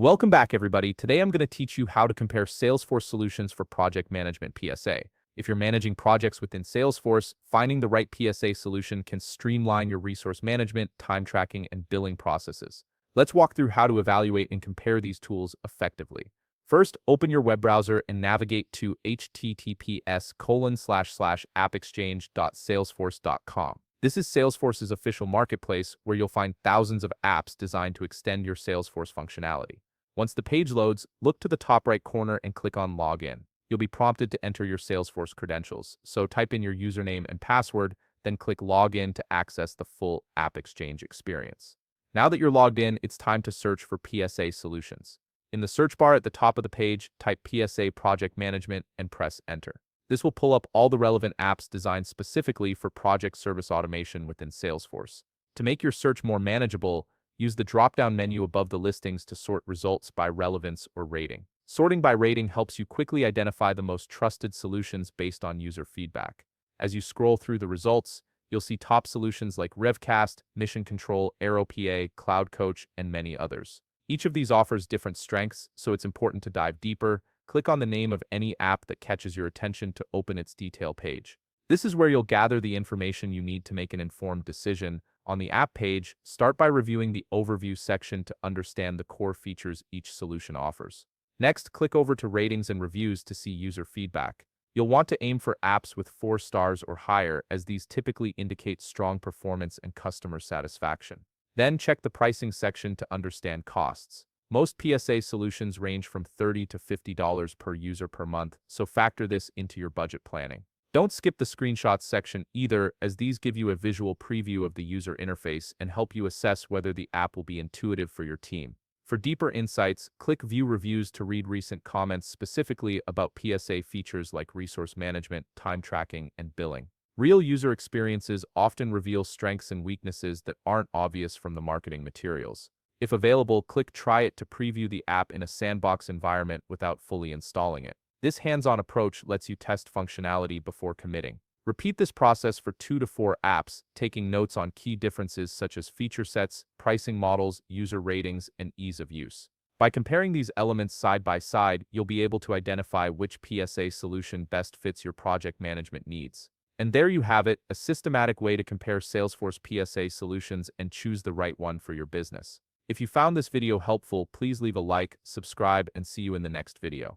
Welcome back, everybody. Today I'm going to teach you how to compare Salesforce solutions for project management PSA. If you're managing projects within Salesforce, finding the right PSA solution can streamline your resource management, time tracking, and billing processes. Let's walk through how to evaluate and compare these tools effectively. First, open your web browser and navigate to https://appexchange.salesforce.com. This is Salesforce's official marketplace where you'll find thousands of apps designed to extend your Salesforce functionality. Once the page loads, look to the top right corner and click on Login. You'll be prompted to enter your Salesforce credentials, so type in your username and password, then click Login to access the full App Exchange experience. Now that you're logged in, it's time to search for PSA solutions. In the search bar at the top of the page, type PSA Project Management and press Enter. This will pull up all the relevant apps designed specifically for project service automation within Salesforce. To make your search more manageable, use the drop-down menu above the listings to sort results by relevance or rating. Sorting by rating helps you quickly identify the most trusted solutions based on user feedback. As you scroll through the results, you'll see top solutions like Revcast, Mission Control, AeroPA, Cloud Coach, and many others. Each of these offers different strengths, so it's important to dive deeper. Click on the name of any app that catches your attention to open its detail page. This is where you'll gather the information you need to make an informed decision. On the app page, start by reviewing the overview section to understand the core features each solution offers. Next, click over to ratings and reviews to see user feedback. You'll want to aim for apps with 4 stars or higher, as these typically indicate strong performance and customer satisfaction. Then check the pricing section to understand costs. Most PSA solutions range from $30 to $50 per user per month, so factor this into your budget planning. Don't skip the screenshots section either, as these give you a visual preview of the user interface and help you assess whether the app will be intuitive for your team. For deeper insights, click View Reviews to read recent comments specifically about PSA features like resource management, time tracking, and billing. Real user experiences often reveal strengths and weaknesses that aren't obvious from the marketing materials. If available, click Try It to preview the app in a sandbox environment without fully installing it. This hands-on approach lets you test functionality before committing. Repeat this process for 2 to 4 apps, taking notes on key differences such as feature sets, pricing models, user ratings, and ease of use. By comparing these elements side by side, you'll be able to identify which PSA solution best fits your project management needs. And there you have it, a systematic way to compare Salesforce PSA solutions and choose the right one for your business. If you found this video helpful, please leave a like, subscribe, and see you in the next video.